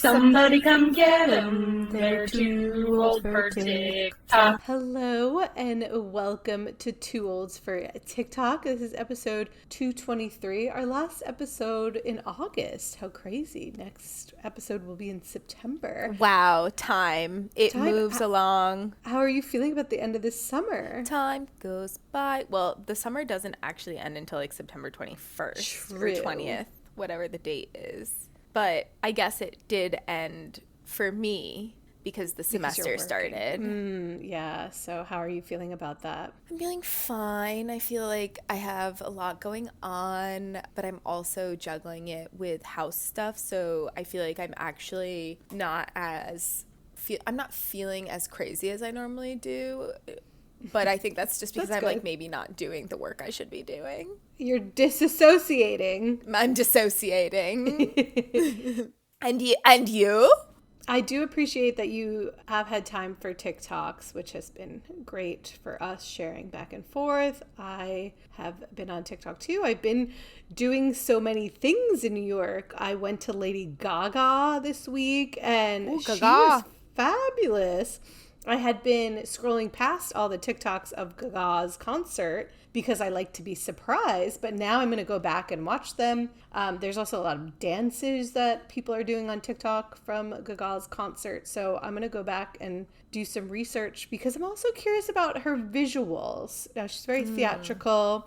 Somebody come get 'em. They're too old for TikTok. Hello and welcome to Too Olds for TikTok. This is episode 223, our last episode in August. How crazy. Next episode will be in September. Wow, time. It Time- moves along. How are you feeling about the end of this summer? Time goes by. Well, the summer doesn't actually end until like September 21st True. or 20th, whatever the date is. But I guess it did end for me because the semester started. Yeah, so how are you feeling about that? I'm feeling fine. I feel like I have a lot going on, but I'm also juggling it with house stuff. So I feel like I'm actually not I'm not feeling as crazy as I normally do. But I think that's just because That's I'm like good. maybe not doing the work I should be doing. You're disassociating. I'm dissociating. And you? I do appreciate that you have had time for TikToks, which has been great for us sharing back and forth. I have been on TikTok too. I've been doing so many things in New York. I went to Lady Gaga this week and she was fabulous. I had been scrolling past all the TikToks of Gaga's concert because I like to be surprised, but now I'm going to go back and watch them. There's also a lot of dances that people are doing on TikTok from Gaga's concert, so I'm going to go back and do some research because I'm also curious about her visuals. Now, she's very theatrical.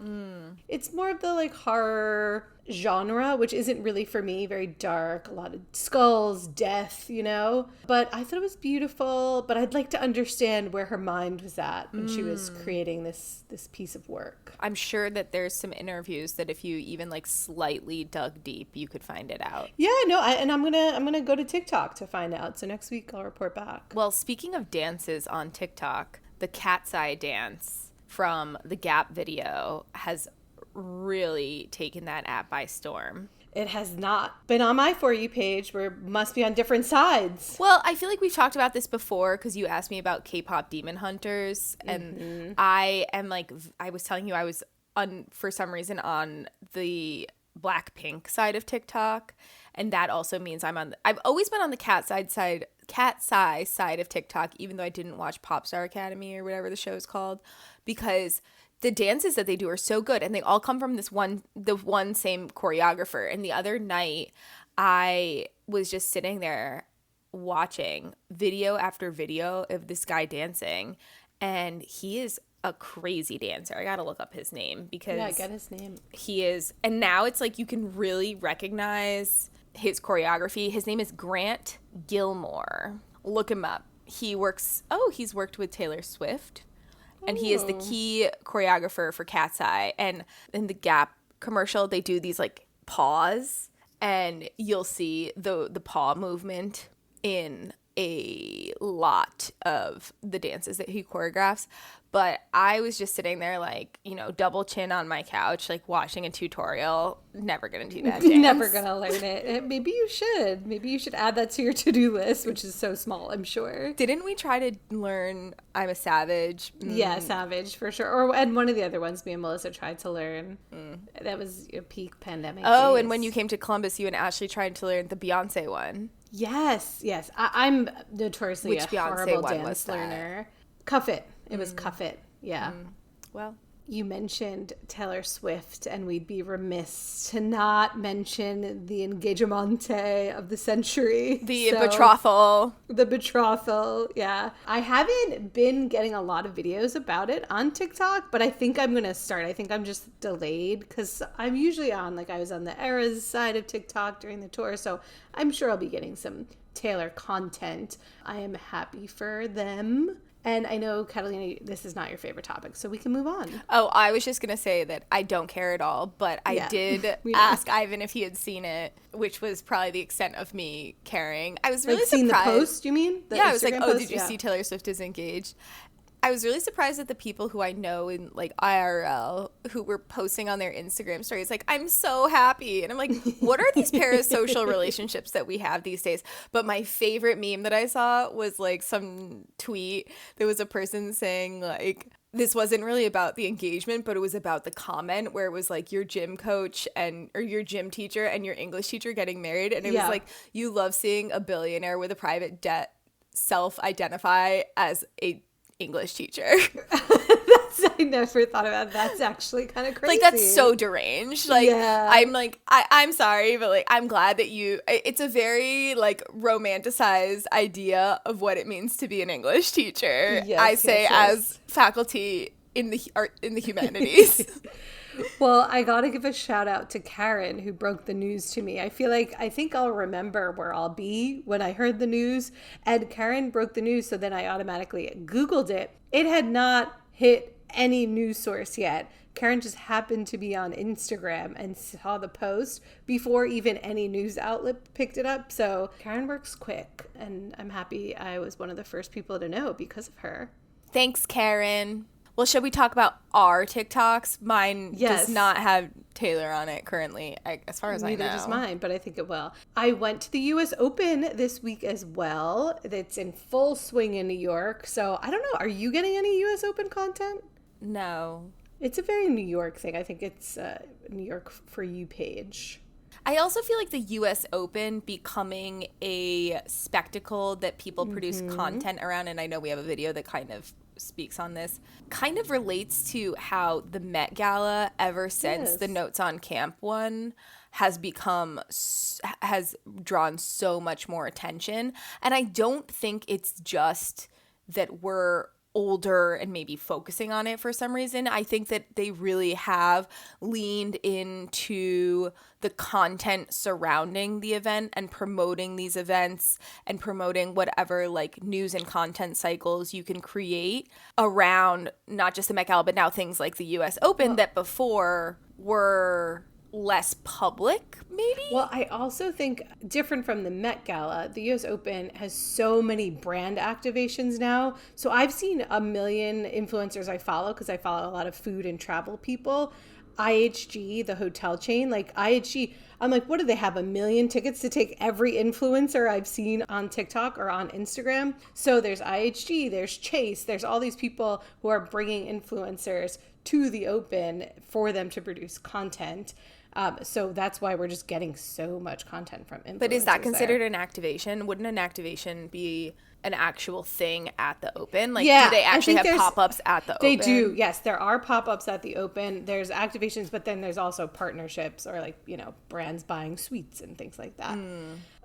It's more of the like horror genre, which isn't really for me, very dark, a lot of skulls, death, you know, but I thought it was beautiful. But I'd like to understand where her mind was at when she was creating this piece of work. I'm sure that there's some interviews that if you even like slightly dug deep, you could find it out. Yeah, no, I'm gonna go to TikTok to find out. So next week I'll report back. Well, speaking of dances on TikTok, the cat's eye dance from the Gap video has really taken that app by storm. It has not been on my For You page. We must be on different sides. Well, I feel like we've talked about this before because you asked me about K-pop Demon Hunters, and I am like, I was telling you I was for some reason on the Blackpink side of TikTok, and that also means I've always been on the Cat's Eye side of TikTok, even though I didn't watch Popstar Academy or whatever the show is called, because the dances that they do are so good, and they all come from the one same choreographer. And the other night, I was just sitting there watching video after video of this guy dancing, and he is a crazy dancer. I gotta look up his name because Yeah, get his name. he is. And now it's like you can really recognize his choreography. His name is Grant Gilmore. Look him up. He's worked with Taylor Swift. And he is the key choreographer for Cat's Eye. And in the Gap commercial, they do these like paws, and you'll see the paw movement in a lot of the dances that he choreographs. But I was just sitting there like, you know, double chin on my couch, like watching a tutorial. Never gonna do that dance. Never gonna learn it. Maybe you should. Maybe you should add that to your to-do list, which is so small, I'm sure. Didn't we try to learn I'm a Savage? Yeah, Savage for sure. And one of the other ones me and Melissa tried to learn. That was a peak pandemic. Oh, days. and when you came to Columbus, you and Ashley tried to learn the Beyonce one. Yes. I'm notoriously Which a Beyonce horrible one dance was that? learner. Cuff It. It was Cuff It. Yeah. Well, You mentioned Taylor Swift, and we'd be remiss to not mention the engagemente of the century. the betrothal. The betrothal, yeah. I haven't been getting a lot of videos about it on TikTok, but I think I'm going to start. I think I'm just delayed because I'm usually on, like I was on the Eras side of TikTok during the tour, so I'm sure I'll be getting some Taylor content. I am happy for them. And I know, Catalina, this is not your favorite topic, so we can move on. Oh, I was just going to say that I don't care at all, but I did we know. ask Ivan if he had seen it, which was probably the extent of me caring. I was really Like, surprised. seen the post, you mean? The Yeah, I was like, Instagram oh, post? did you Yeah. see Taylor Swift is engaged? I was really surprised at the people who I know in like IRL who were posting on their Instagram stories like, I'm so happy. And I'm like, what are these parasocial relationships that we have these days? But my favorite meme that I saw was like some tweet. There was a person saying like, this wasn't really about the engagement, but it was about the comment where it was like your gym coach or your gym teacher and your English teacher getting married. And it was like, you love seeing a billionaire with a private jet self-identify as a English teacher. I never thought about that. That's actually kind of crazy. Like, that's so deranged. Like, I'm like, I'm sorry, but like, I'm glad that it's a very like romanticized idea of what it means to be an English teacher. I say as faculty in the humanities. Well, I got to give a shout out to Karen who broke the news to me. I think I'll remember where I'll be when I heard the news. And Karen broke the news, so then I automatically Googled it. It had not hit any news source yet. Karen just happened to be on Instagram and saw the post before even any news outlet picked it up. So Karen works quick, and I'm happy I was one of the first people to know because of her. Thanks, Karen. Well, should we talk about our TikToks? Mine does not have Taylor on it currently, as far as I know. Neither does mine, but I think it will. I went to the U.S. Open this week as well. It's in full swing in New York. So I don't know. Are you getting any U.S. Open content? No. It's a very New York thing. I think it's New York For You page. I also feel like the U.S. Open becoming a spectacle that people produce content around, and I know we have a video that kind of speaks on this, kind of relates to how the Met Gala, ever since the Notes on Camp one, has drawn so much more attention. And I don't think it's just that we're older and maybe focusing on it for some reason. I think that they really have leaned into the content surrounding the event and promoting these events and promoting whatever like news and content cycles you can create around not just the Met Gala, but now things like the US Open that before were less public, maybe? Well, I also think, different from the Met Gala, the US Open has so many brand activations now. So I've seen a million influencers I follow, because I follow a lot of food and travel people. IHG, the hotel chain, like IHG, I'm like, what do they have, 1 million tickets to take every influencer I've seen on TikTok or on Instagram? So there's IHG, there's Chase, there's all these people who are bringing influencers to the Open for them to produce content. So that's why we're just getting so much content from influencers. But is that considered an activation? Wouldn't an activation be an actual thing at the Open? Like, do they actually have pop-ups at the Open? They do, yes. There are pop-ups at the Open. There's activations, but then there's also partnerships or like, brands buying suites and things like that.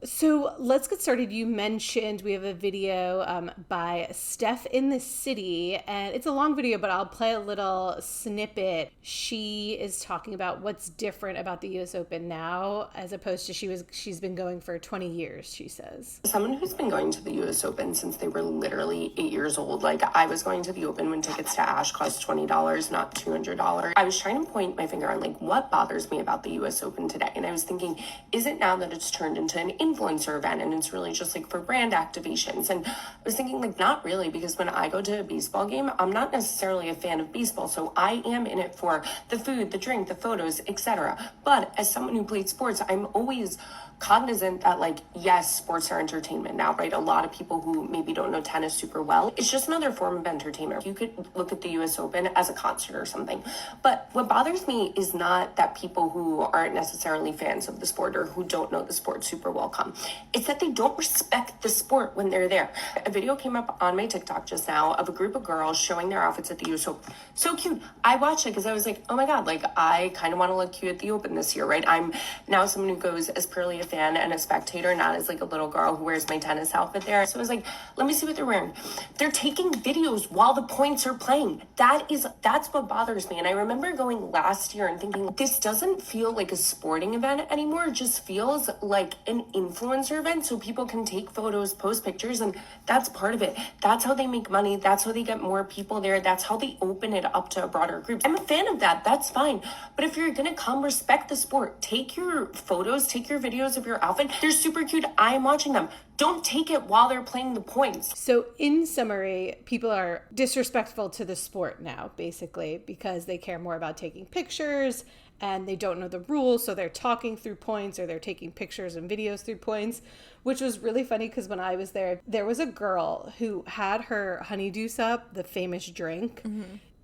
So let's get started. You mentioned we have a video by Steph in the City, and it's a long video, but I'll play a little snippet. She is talking about what's different about the US Open now as opposed to she's been going for 20 years, she says. Someone who's been going to the US Open since they were literally 8 years old. Like, I was going to the Open when tickets to Ash cost $20, not $200. I was trying to point my finger on like what bothers me about the US Open today. And I was thinking, is it now that it's turned into an influencer event and it's really just like for brand activations? And I was thinking like, not really, because when I go to a baseball game, I'm not necessarily a fan of baseball. So I am in it for the food, the drink, the photos, etc. But as someone who played sports, I'm always cognizant that like, yes, sports are entertainment now, right? A lot of people who maybe don't know tennis super well, it's just another form of entertainment. You could look at the US Open as a concert or something. But what bothers me is not that people who aren't necessarily fans of the sport or who don't know the sport super well come. It's that they don't respect the sport when they're there. A video came up on my TikTok just now of a group of girls showing their outfits at the US Open. So cute. I watched it because I was like, oh my God, like I kind of want to look cute at the Open this year, right? I'm now someone who goes as purely a fan and a spectator, not as like a little girl who wears my tennis outfit there. So I was like, let me see what they're wearing. They're taking videos while the points are playing. That's what bothers me. And I remember going last year and thinking, this doesn't feel like a sporting event anymore. It just feels like an influencer event so people can take photos, post pictures, and that's part of it. That's how they make money. That's how they get more people there. That's how they open it up to a broader group. I'm a fan of that. That's fine. But if you're gonna come, respect the sport. Take your photos, take your videos of your outfit. They're super cute. I'm watching them. Don't take it while they're playing the points. So in summary, people are disrespectful to the sport now, basically, because they care more about taking pictures and they don't know the rules. So they're talking through points or they're taking pictures and videos through points, which was really funny because when I was there was a girl who had her honeydew sup, the famous drink.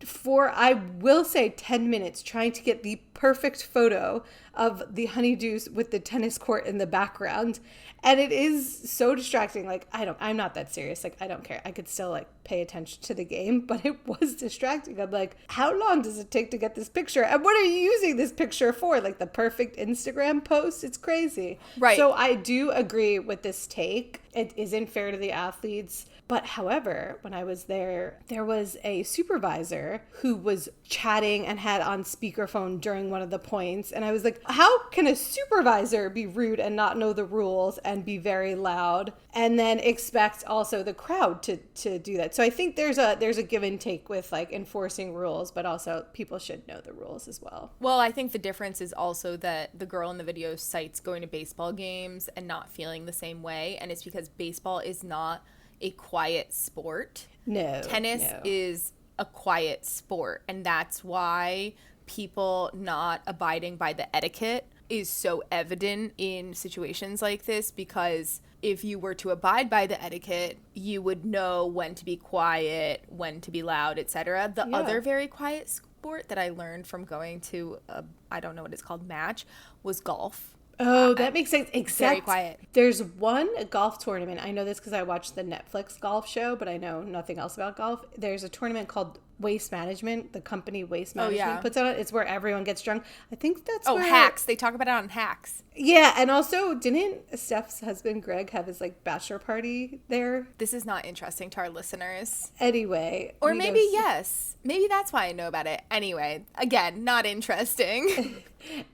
for, I will say, 10 minutes trying to get the perfect photo of the honeydews with the tennis court in the background. And it is so distracting. Like, I'm not that serious. Like, I don't care. I could still like pay attention to the game, but it was distracting. I'm like, how long does it take to get this picture? And what are you using this picture for? Like the perfect Instagram post? It's crazy. Right. So I do agree with this take. It isn't fair to the athletes. But however, when I was there, there was a supervisor who was chatting and had on speakerphone during one of the points. And I was like, how can a supervisor be rude and not know the rules and be very loud and then expect also the crowd to do that? So I think there's a give and take with like enforcing rules, but also people should know the rules as well. Well, I think the difference is also that the girl in the video cites going to baseball games and not feeling the same way. And it's because baseball is not a quiet sport. Tennis is a quiet sport, and that's why people not abiding by the etiquette is so evident in situations like this, because if you were to abide by the etiquette, you would know when to be quiet, when to be loud, etc. The other very quiet sport that I learned from going to a, I don't know what it's called, match, was golf. Oh, that makes sense. Except very quiet. There's one golf tournament. I know this because I watched the Netflix golf show, but I know nothing else about golf. There's a tournament called Waste Management. The company Waste Management puts on it. It's where everyone gets drunk. I think that's where... Hacks. They talk about it on Hacks. Yeah, and also, didn't Steph's husband, Greg, have his, like, bachelor party there? This is not interesting to our listeners. Anyway. Or maybe yes. Maybe that's why I know about it. Anyway, again, not interesting.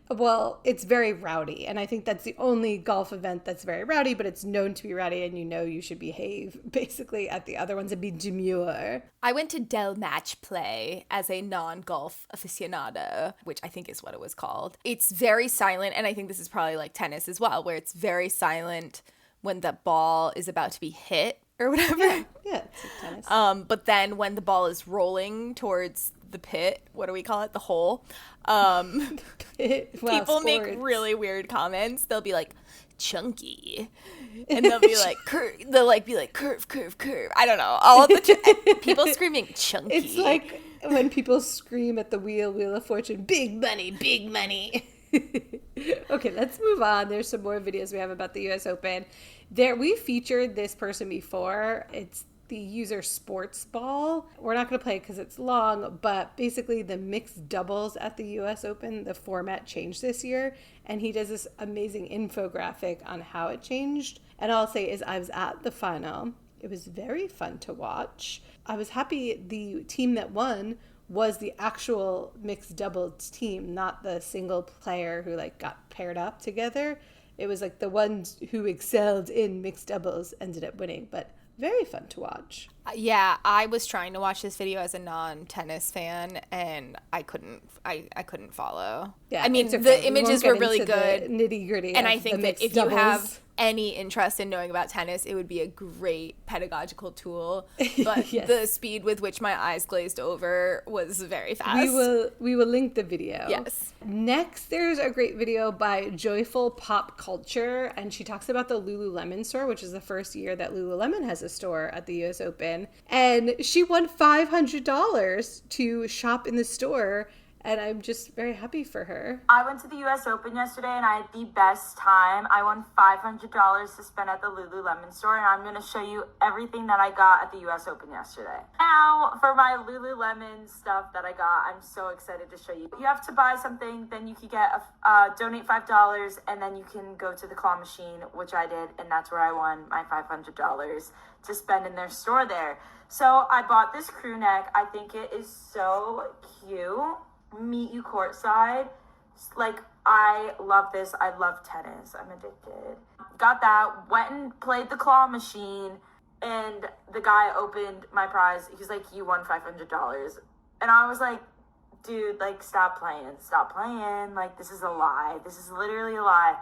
Well, it's very rowdy, and I think that's the only golf event that's very rowdy, but it's known to be rowdy, and you know you should behave, basically, at the other ones and be demure. I went to Del Match Play as a non-golf aficionado, which I think is what it was called. It's very silent, and I think this is probably like tennis as well, where it's very silent when the ball is about to be hit or whatever. Yeah, it's like tennis. But then when the ball is rolling towards the pit, what do we call it? The hole. Wow, people make really weird comments. They'll be like, chunky. And they'll be like, they'll like be like, curve. I don't know. All of the people screaming chunky. It's like when people scream at the Wheel of Fortune, big money, big money. Okay, let's move on. There's some more videos we have about the US Open. We featured this person before. It's the user Sports Ball. We're not going to play it because it's long, but basically the mixed doubles at the US Open, the format changed this year, and he does this amazing infographic on how it changed. And all I'll say is I was at the final. It was very fun to watch. I was happy the team that won was the actual mixed doubles team, not the single player who like got paired up together. It was like the ones who excelled in mixed doubles ended up winning, but very fun to watch. Yeah, I was trying to watch this video as a non-tennis fan, and I couldn't follow. Yeah, I mean, okay. the images were really good, nitty-gritty, and I think that if doubles. you have any interest in knowing about tennis, it would be a great pedagogical tool. But Yes. the speed with which my eyes glazed over was very fast. We will link the video. Yes. Next, there's a great video by Joyful Pop Culture, and she talks about the Lululemon store, which is the first year that Lululemon has a store at the US Open. And she won $500 to shop in the store, and I'm just very happy for her. I went to the US Open yesterday and I had the best time. I won $500 to spend at the Lululemon store, and I'm going to show you everything that I got at the US Open yesterday. Now, for my Lululemon stuff that I got, I'm so excited to show you. You have to buy something, then you can get donate $5, and then you can go to the claw machine, which I did, and that's where I won my $500 to spend in their store there. So I bought this crew neck. I think it is so cute. Meet you courtside. Like, I love this. I love tennis. I'm addicted. Got that. Went and played the claw machine, and the guy opened my prize. He's like, you won $500. And I was like, dude, like, stop playing. Like, this is a lie. This is literally a lie.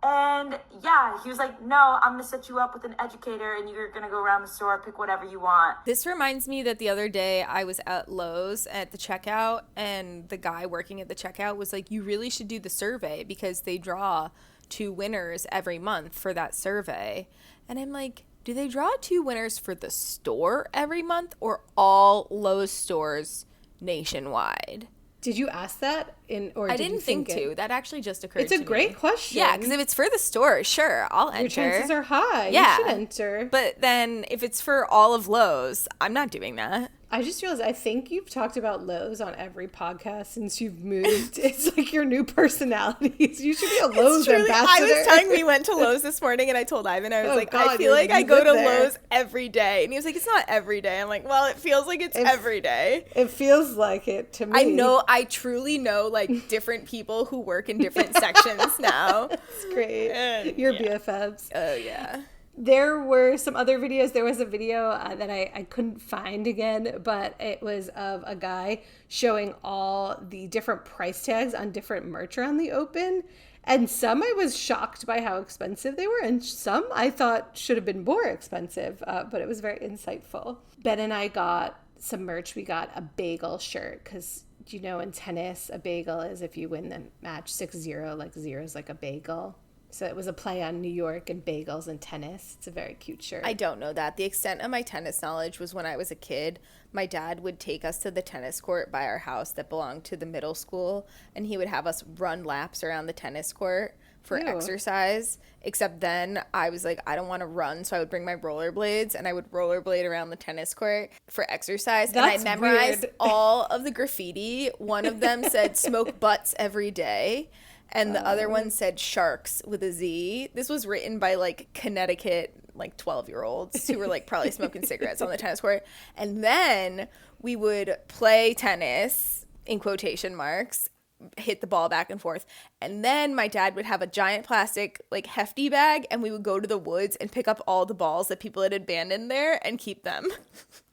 And yeah, he was like, no, I'm going to set you up with an educator, and you're going to go around the store, pick whatever you want. This reminds me that the other day I was at Lowe's at the checkout, and the guy working at the checkout was like, you really should do the survey because they draw 2 winners every month for that survey. And I'm like, do they draw 2 winners for the store every month, or all Lowe's stores nationwide. Did you ask that or I did didn't you think it? to. That actually just occurred It's to a me. great question. Yeah, because if it's for the store, sure, I'll enter. Your chances are high. Yeah. You should enter. But then if it's for all of Lowe's, I'm not doing that. I just realized I think you've talked about Lowe's on every podcast since you've moved. It's like your new personalities. You should be a Lowe's ambassador. I was telling we went to Lowe's this morning and I told Ivan, I was Oh, like, God, I feel like I you go live to there. Lowe's every day. And he was like, it's not every day. I'm like, well, it feels like it's every day. It feels like it to me. I truly know like different people who work in different sections now. It's great. And, Your yeah. BFFs. Oh, yeah. There were some other videos. There was a video that I couldn't find again, but it was of a guy showing all the different price tags on different merch around the Open. And some I was shocked by how expensive they were, and some I thought should have been more expensive, but it was very insightful. Ben and I got some merch. We got a bagel shirt because, you know, in tennis, a bagel is if you win the match 6-0, like 0 is like a bagel. So it was a play on New York and bagels and tennis. It's a very cute shirt. I don't know that. The extent of my tennis knowledge was when I was a kid, my dad would take us to the tennis court by our house that belonged to the middle school, and he would have us run laps around the tennis court for Ew. exercise. Except then I was like, I don't want to run, so I would bring my rollerblades, and I would rollerblade around the tennis court for exercise. That's and I memorized weird. all of the graffiti. One of them said, smoke butts every day. And the other one said sharks with a Z. This was written by like Connecticut, like 12-year-olds who were like probably smoking cigarettes on the tennis court. And then we would play tennis, in quotation marks, hit the ball back and forth. And then my dad would have a giant plastic like hefty bag, and we would go to the woods and pick up all the balls that people had abandoned there and keep them.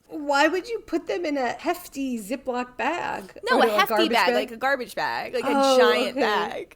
Why would you put them in a hefty Ziploc bag? No, Or a no, hefty garbage bag, like a garbage bag, like Oh, a giant okay. bag.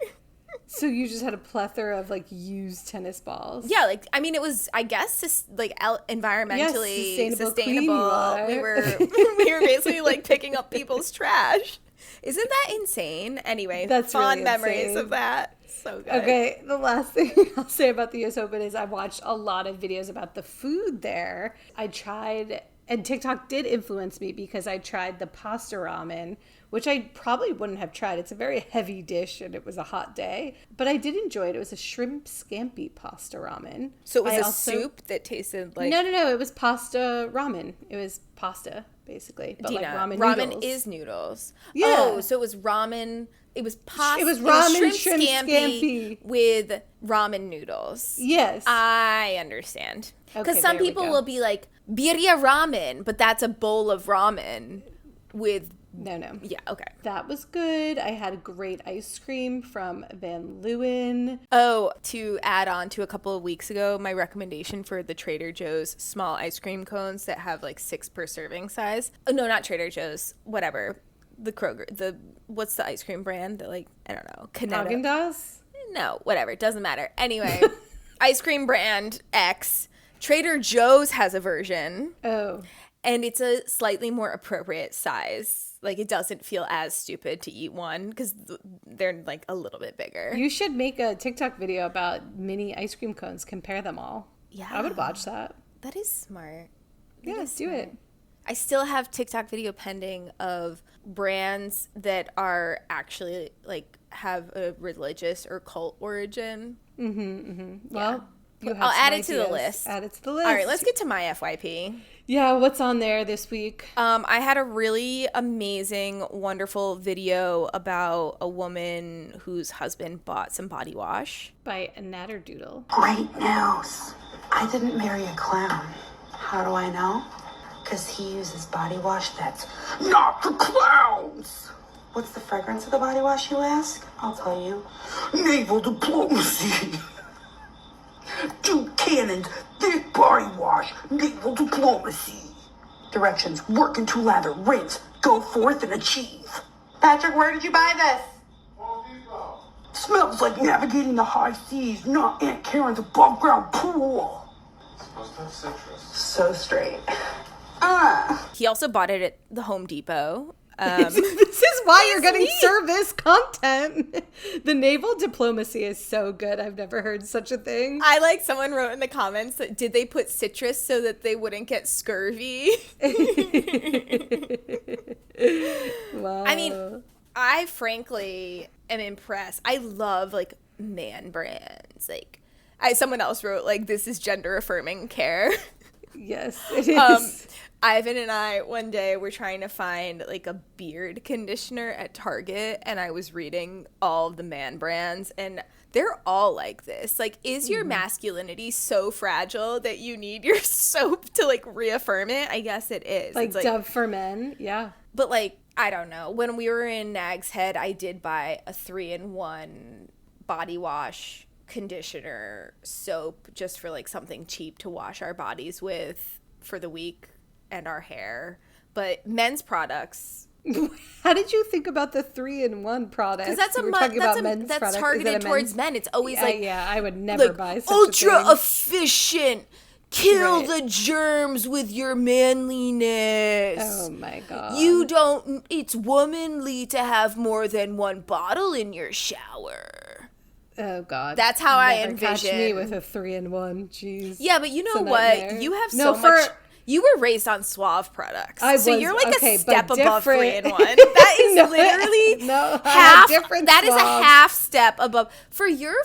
So you just had a plethora of like used tennis balls. Yeah, like I mean, it was I guess like environmentally Yes, sustainable, clean you sustainable. are. We were basically like picking up people's trash. Isn't that insane? Anyway, That's fond really memories insane. of that. So good. Okay, the last thing I'll say about the US Open is I watched a lot of videos about the food there. I tried, and TikTok did influence me because I tried the pasta ramen, which I probably wouldn't have tried. It's a very heavy dish and it was a hot day, but I did enjoy it. It was a shrimp scampi pasta ramen. So it was I a also- soup that tasted like No, it was pasta ramen. It was pasta, basically, but like Dina, ramen ramen noodles. is noodles. Yeah. Oh, so it was ramen. It was pasta. It was ramen, shrimp shrimp scampi. with ramen noodles. Yes. I understand. Because Okay, some there we people go. will be like, birria ramen, but that's a bowl of ramen with, No. yeah, okay. That was good. I had great ice cream from Van Leeuwen. Oh, to add on to a couple of weeks ago, my recommendation for the Trader Joe's small ice cream cones that have like 6 per serving size. Oh, no, not Trader Joe's, whatever. The Kroger, what's the ice cream brand? The like, I don't know, Canetta. Haagen-Dazs? No, whatever. It doesn't matter. Anyway, ice cream brand X. Trader Joe's has a version, Oh. and it's a slightly more appropriate size. Like, it doesn't feel as stupid to eat one because they're like a little bit bigger. You should make a TikTok video about mini ice cream cones. Compare them all. Yeah. I would watch that. That is smart. Yeah, let's do it. I still have TikTok video pending of brands that are actually like have a religious or cult origin. Well, you have I'll some add it to the ideas. list. Add it to the list. All right, let's get to my FYP. Yeah, what's on there this week? I had a really amazing, wonderful video about a woman whose husband bought some body wash. By a Natterdoodle. Great news. I didn't marry a clown. How do I know? Because he uses body wash that's not for clowns. What's the fragrance of the body wash, you ask? I'll tell you. Naval diplomacy. 2 cannons, thick body wash, naval diplomacy. Directions, work into lather, rinse, go forth and achieve. Patrick, where did you buy this? Smells like navigating the high seas, not Aunt Karen's above ground pool. Supposed to have citrus. So straight. He also bought it at the Home Depot. This is why you're getting service content. The naval diplomacy is so good. I've never heard such a thing. I like someone wrote in the comments that did they put citrus so that they wouldn't get scurvy? Wow. I mean, I frankly am impressed. I love like man brands. Like, someone else wrote like, this is gender affirming care. yes, it is. Ivan and I one day were trying to find like a beard conditioner at Target, and I was reading all of the man brands, and they're all like this. Like, is your masculinity so fragile that you need your soap to like reaffirm it? I guess it is. Like It's Dove for men. Yeah. but like, I don't know. When we were in Nag's Head, I did buy a 3-in-1 body wash, conditioner, soap, just for like something cheap to wash our bodies with for the week and our hair. But men's products, How did you think about the 3-in-1 product? because that's We were talking about men's that's product. Is targeted it a towards men's? men. It's always Yeah, like yeah, I would never like buy such ultra a thing. efficient. Kill Right. the germs with your manliness. Oh my god. You don't. It's womanly to have more than one bottle in your shower. Oh god. That's how I Never catch me envision. with a 3-in-1. Jeez. Yeah, but you know It's a what? nightmare. You have No, so much. for- You were raised on Suave products, I so was, you're like okay, a but step above different. 3-in-1. That is No, literally no, I had half. different That is a Suave. half step above. For your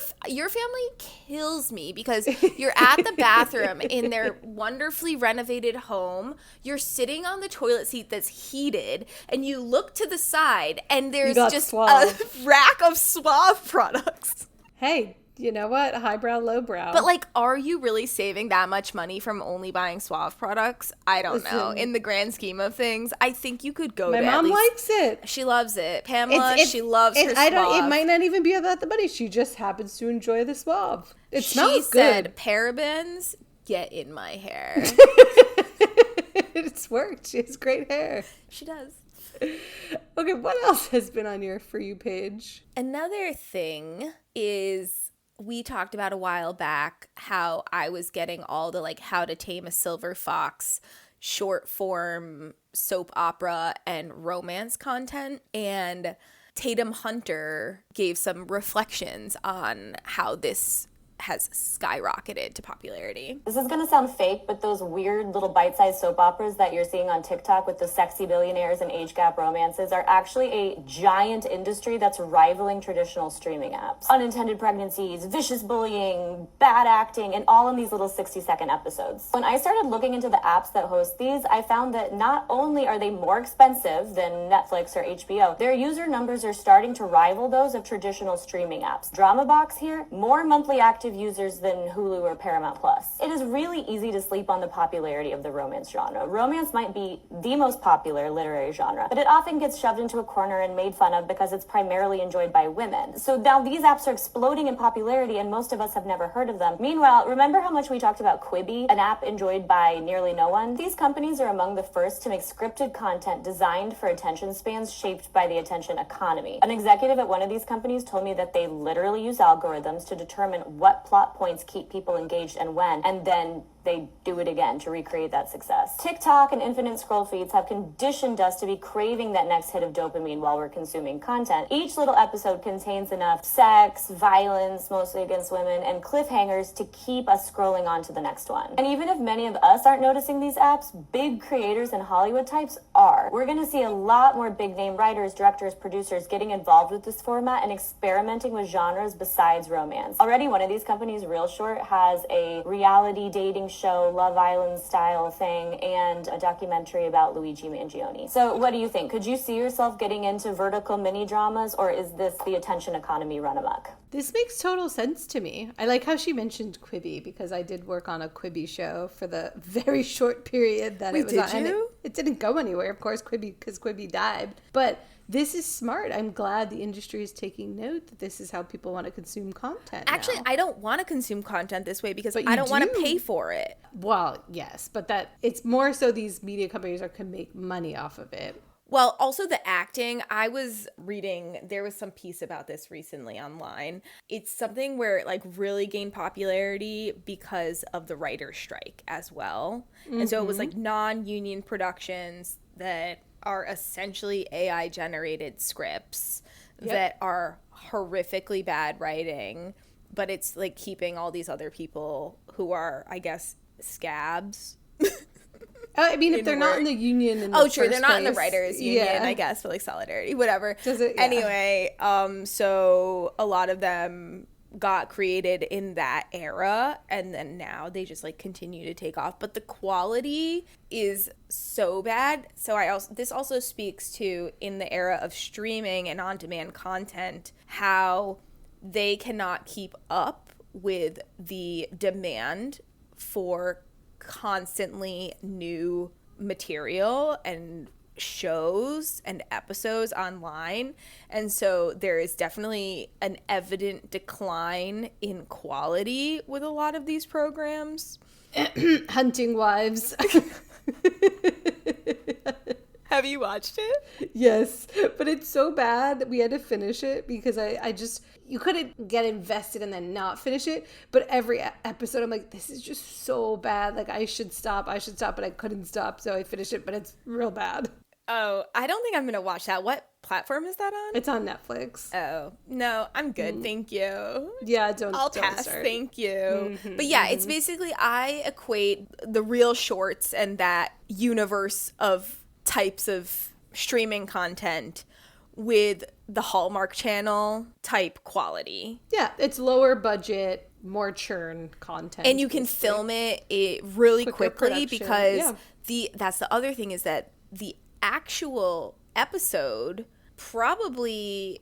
family kills me because you're at the bathroom in their wonderfully renovated home. You're sitting on the toilet seat that's heated, and you look to the side, and there's got just Suave. a rack of Suave products. Hey, you know what? Highbrow, lowbrow. But, like, are you really saving that much money from only buying Suave products? I don't know. Listen. In the grand scheme of things, I think you could go my to at mom least- likes it. She loves it. Pamela, she loves her I don't. It Suave. might not even be about the money. She just happens to enjoy the Suave. It She smells said, good. parabens, get in my hair. It's worked. She has great hair. She does. Okay, what else has been on your For You page? Another thing is we talked about a while back how I was getting all the like How to Tame a Silver Fox short form soap opera and romance content, and Tatum Hunter gave some reflections on how this has skyrocketed to popularity. This is gonna sound fake, but those weird little bite-sized soap operas that you're seeing on TikTok with the sexy billionaires and age gap romances are actually a giant industry that's rivaling traditional streaming apps. Unintended pregnancies, vicious bullying, bad acting, and all in these little 60-second episodes. When I started looking into the apps that host these, I found that not only are they more expensive than Netflix or HBO, their user numbers are starting to rival those of traditional streaming apps. DramaBox here, more monthly active users than Hulu or Paramount Plus. It is really easy to sleep on the popularity of the romance genre. Romance might be the most popular literary genre, but it often gets shoved into a corner and made fun of because it's primarily enjoyed by women. So now these apps are exploding in popularity and most of us have never heard of them. Meanwhile, remember how much we talked about Quibi, an app enjoyed by nearly no one? These companies are among the first to make scripted content designed for attention spans shaped by the attention economy. An executive at one of these companies told me that they literally use algorithms to determine what plot points keep people engaged and when, and then they do it again to recreate that success. TikTok and infinite scroll feeds have conditioned us to be craving that next hit of dopamine while we're consuming content. Each little episode contains enough sex, violence, mostly against women, and cliffhangers to keep us scrolling on to the next one. And even if many of us aren't noticing these apps, big creators and Hollywood types are. We're gonna see a lot more big name writers, directors, producers getting involved with this format and experimenting with genres besides romance. Already one of these companies, Real Short, has a reality dating show, Love Island style thing, and a documentary about Luigi Mangione. So what do you think? Could you see yourself getting into vertical mini dramas, or is this the attention economy run amok? This makes total sense to me. I like how she mentioned Quibi because I did work on a Quibi show for the very short period that it was did on. And you? it didn't go anywhere, of course, because Quibi died. But this is smart. I'm glad the industry is taking note that this is how people want to consume content. Actually, now. I don't want to consume content this way because But you I don't want to do. pay for it. Well, yes, but that it's more so these media companies can make money off of it. Well, also the acting, I was reading, there was some piece about this recently online. It's something where it like really gained popularity because of the writer's strike as well. And so it was like non-union productions that are essentially AI generated scripts that are horrifically bad writing, but it's like keeping all these other people who are, I guess, scabs I mean, if they're not in the union in the Oh, true. They're first not in the place, writers union, yeah. I guess, but like solidarity, whatever. Does it- yeah. Anyway, so a lot of them got created in that era, and then now they just like continue to take off. But the quality is so bad. So this also speaks to, in the era of streaming and on-demand content, how they cannot keep up with the demand for constantly new material and shows and episodes online. And so there is definitely an evident decline in quality with a lot of these programs. Hunting Wives. Have you watched it? Yes, but it's so bad that we had to finish it because I just, you couldn't get invested and then not finish it. But every episode I'm like, this is just so bad. Like, I should stop, but I couldn't stop. So I finished it, but it's real bad. Oh, I don't think I'm going to watch that. What platform is that on? It's on Netflix. Oh, no, I'm good. Thank you. Yeah, I'll don't pass. start. Thank you. But yeah, it's basically, I equate the Real Shorts and that universe of types of streaming content with the Hallmark Channel type quality. Yeah, it's lower budget, more churn content. And you can film it really Quicker quickly production, because yeah. that's the other thing, is that the actual episode probably,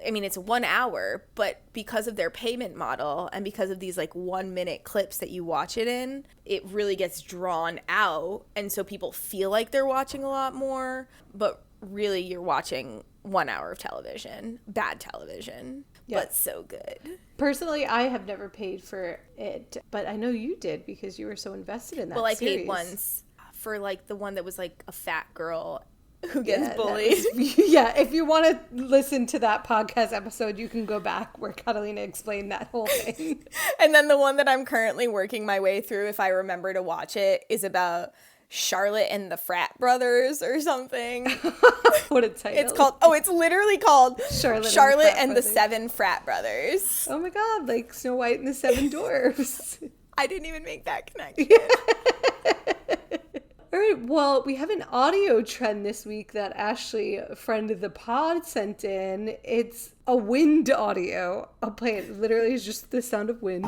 I mean, it's 1 hour, but because of their payment model and because of these like 1 minute clips that you watch it in, it really gets drawn out. And so people feel like they're watching a lot more, but really you're watching 1 hour of television, bad television, but so good. Personally, I have never paid for it, but I know you did because you were so invested in that Well, I series. paid once for like the one that was like a fat girl who gets bullied. Yeah, if you want to listen to that podcast episode, you can go back where Catalina explained that whole thing. And then the one that I'm currently working my way through, if I remember to watch it, is about Charlotte and the Frat Brothers or something. What a title. It's literally called Charlotte and the Brothers. Seven Frat Brothers. Oh my God, like Snow White and the Seven Dwarfs. I didn't even make that connection. All right, well, we have an audio trend this week that Ashley, a friend of the pod, sent in. It's a wind audio. I'll play it. Literally, it's just the sound of wind.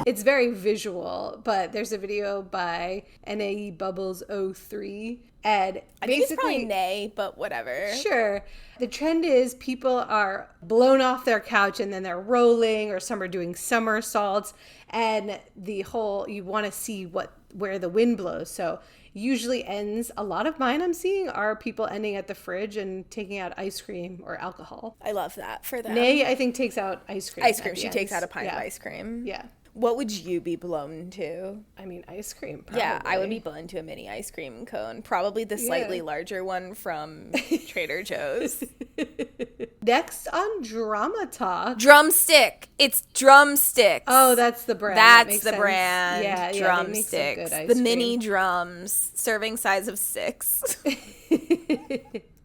It's very visual, but there's a video by NAE Bubbles 03. And I think it's probably Nay, but whatever. Sure. The trend is people are blown off their couch and then they're rolling, or some are doing somersaults, and the whole, you want to see where the wind blows. So usually ends, a lot of mine I'm seeing are people ending at the fridge and taking out ice cream or alcohol. I love that for them. Nay, I think, takes out ice cream. Ice cream. at the She end. takes out a pint of Yeah. ice cream. Yeah. What would you be blown to? I mean, ice cream, probably. Yeah, I would be blown to a mini ice cream cone. Probably the slightly larger one from Trader Joe's. Next on Drama Talk. Drumstick. It's Drumsticks. Oh, that's the brand. That That's makes the sense. brand. Yeah, they make some good Drumsticks. ice The cream. mini drums. Serving size of 6.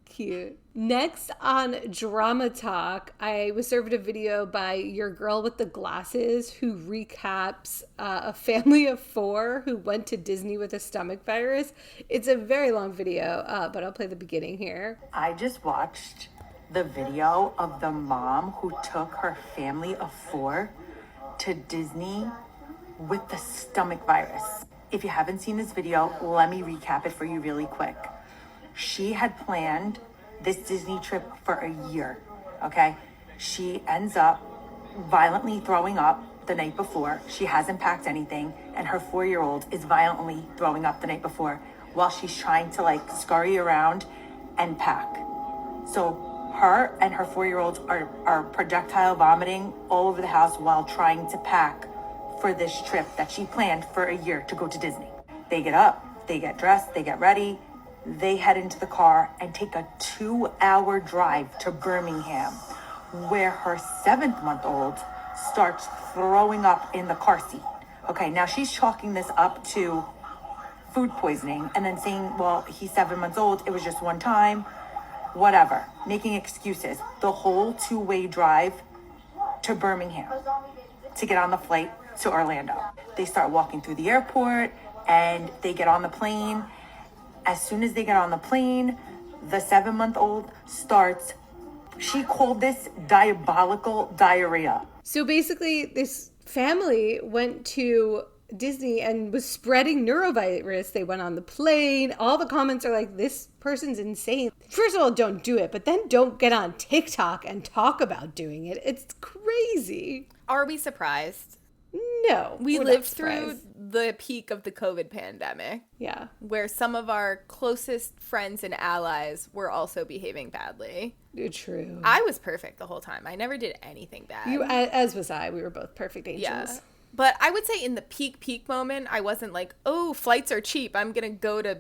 Cute. Next on Drama Talk, I was served a video by Your Girl with the Glasses who recaps a family of 4 who went to Disney with a stomach virus. It's a very long video, but I'll play the beginning here. I just watched the video of the mom who took her family of 4 to Disney with the stomach virus. If you haven't seen this video, let me recap it for you really quick. She had planned this Disney trip for a year, okay? She ends up violently throwing up the night before. She hasn't packed anything, and her 4-year-old is violently throwing up the night before while she's trying to like scurry around and pack. So her and her 4-year-old are projectile vomiting all over the house while trying to pack for this trip that she planned for a year to go to Disney. They get up, they get dressed, they get ready, they head into the car and take a 2-hour drive to Birmingham, where her 7-month-old starts throwing up in the car seat. Okay, now she's chalking this up to food poisoning and then saying, well, he's 7 months old, it was just one time, whatever, making excuses. The whole 2-way drive to Birmingham. to get on the flight to Orlando. They start walking through the airport and they get on the plane. As soon as they get on the plane, the 7-month-old starts, she called this diabolical diarrhea. So basically, this family went to Disney and was spreading neurovirus. They went on the plane. All the comments are like, this person's insane. First of all, don't do it, but then don't get on TikTok and talk about doing it. It's crazy. Are we surprised? No. We we're lived not through surprised. the peak of the COVID pandemic, Yeah. where some of our closest friends and allies were also behaving badly. True. I was perfect the whole time. I never did anything bad. You, as was I. We were both perfect angels. Yeah. But I would say in the peak moment, I wasn't like, oh, flights are cheap, I'm going to go to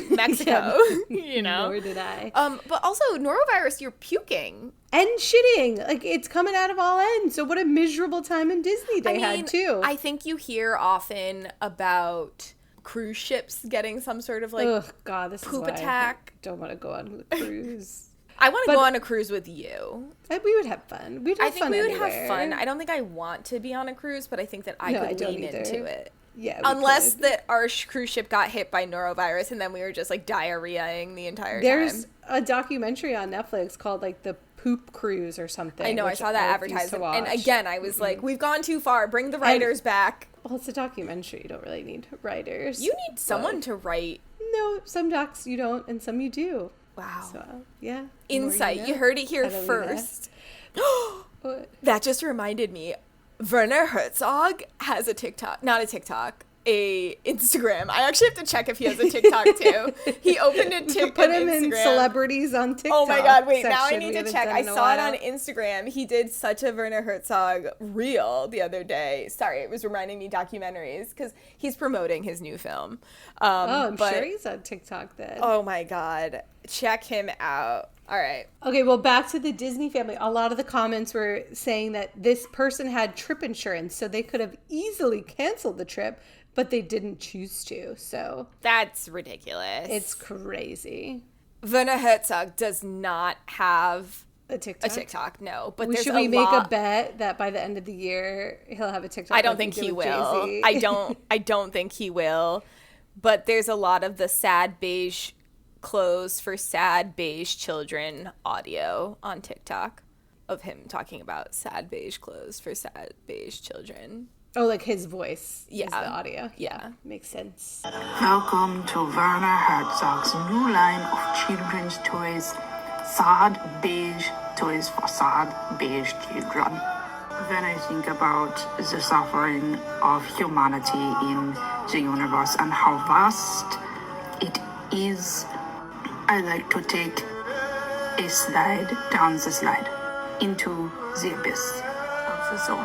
Mexico, you know? Nor did I. But also, norovirus, you're puking. And shitting. Like, it's coming out of all ends. So what a miserable time in Disney they had, too. I think you hear often about cruise ships getting some sort of, like, Oh, God, this poop is why attack. I don't want to go on a cruise. I want to But- go on a cruise with you. We would have fun. We'd have I think fun we would anywhere. have fun. I don't think I want to be on a cruise, but I think that I No, could I don't lean either. into it. Yeah. we Unless could. that our cruise ship got hit by norovirus and then we were just like diarrheaing the entire There's time. a documentary on Netflix called, like, The Poop Cruise or something. I know, I which saw that I refuse to advertisement. And watch. again, I was like, we've gone too far. Bring the writers back. Well, it's a documentary. You don't really need writers. You need someone to write. No, some docs you don't, and some you do. Wow. So, yeah. the more Insight. You know. heard it here I believe first. What? That just reminded me. Werner Herzog has a TikTok. Not a TikTok. A Instagram. I actually have to check if he has a TikTok too. He opened a TikTok. Put him Instagram. in celebrities on TikTok. Oh my God, wait, now I section. need We to haven't check. done I in a saw it while. on Instagram. He did such a Werner Herzog reel the other day. Sorry, it was reminding me documentaries because he's promoting his new film. I'm sure he's on TikTok then. Oh my God, check him out. All right. Okay, well, back to the Disney family. A lot of the comments were saying that this person had trip insurance, so they could have easily canceled the trip, but they didn't choose to. So That's ridiculous. it's crazy. Werner Herzog does not have A TikTok. a TikTok, no. But there's Should we make lot... a bet that by the end of the year he'll have a TikTok? I don't like think did he with will. Jay-Z? I don't think he will. But there's a lot of the sad beige clothes for sad beige children audio on TikTok of him talking about sad beige clothes for sad beige children. Oh, like his voice is Yeah. the audio. Yeah. Makes sense. Welcome to Werner Herzog's new line of children's toys, sad beige toys for sad beige children. When I think about the suffering of humanity in the universe and how vast it is, I like to take a slide down the slide into the abyss of the soul.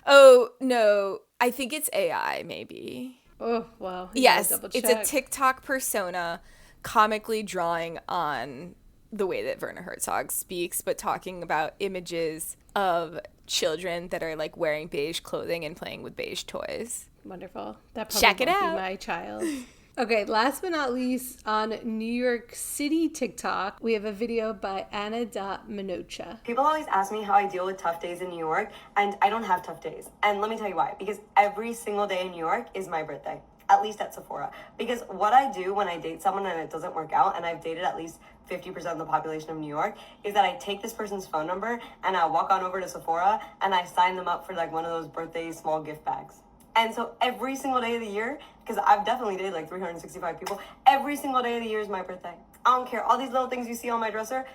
Oh, no. I think it's AI, maybe. Oh, wow. Yes, it's a TikTok persona comically drawing on the way that Werner Herzog speaks, but talking about images of children that are like wearing beige clothing and playing with beige toys. Wonderful. That probably Check it won't out. be my child. Okay, last but not least, on New York City TikTok, we have a video by Anna.Minocha. People always ask me how I deal with tough days in New York, and I don't have tough days. And let me tell you why. Because every single day in New York is my birthday, at least at Sephora. Because what I do when I date someone and it doesn't work out, and I've dated at least 50% of the population of New York, is that I take this person's phone number and I walk on over to Sephora and I sign them up for like one of those birthday small gift bags. And so every single day of the year, because I've definitely dated like 365 people, every single day of the year is my birthday. I don't care. All these little things you see on my dresser,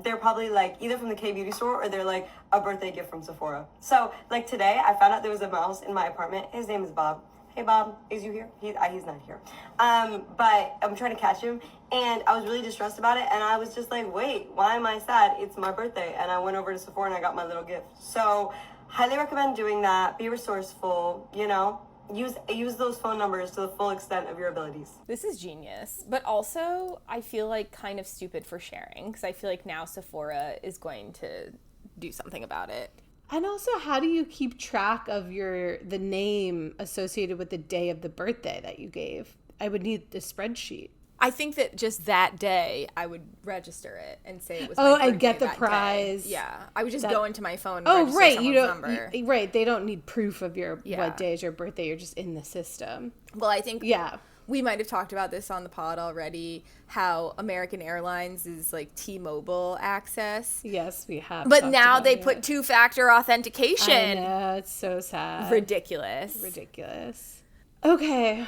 they're probably like either from the K-Beauty store or they're like a birthday gift from Sephora. So like today, I found out there was a mouse in my apartment. His name is Bob. Hey Bob, is you here? He's not here. But I'm trying to catch him and I was really distressed about it and I was just like, wait, why am I sad? It's my birthday. And I went over to Sephora and I got my little gift. So highly recommend doing that. Be resourceful, you know. Use those phone numbers to the full extent of your abilities. This is genius, but also I feel like kind of stupid for sharing because I feel like now Sephora is going to do something about it. And also, how do you keep track of the name associated with the day of the birthday that you gave? I would need the spreadsheet. I think that just that day I would register it and say it was Oh, my and get birthday the that prize. day. Yeah. I would just That- go into my phone and Oh, register right. someone's You don't. number. Right. They don't need proof of your Yeah. what day is your birthday. You're just in the system. Well, I think Yeah. we might have talked about this on the pod already, how American Airlines is like T-Mobile access. Yes, we have. But talked now about they it. put two-factor I authentication. know, it's so sad. Ridiculous. Ridiculous. Okay.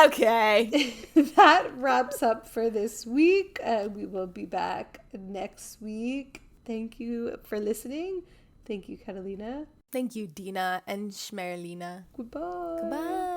Okay. That wraps up for this week. We will be back next week. Thank you for listening. Thank you, Catalina. Thank you, Dina and Shmerlina. Goodbye. Bye.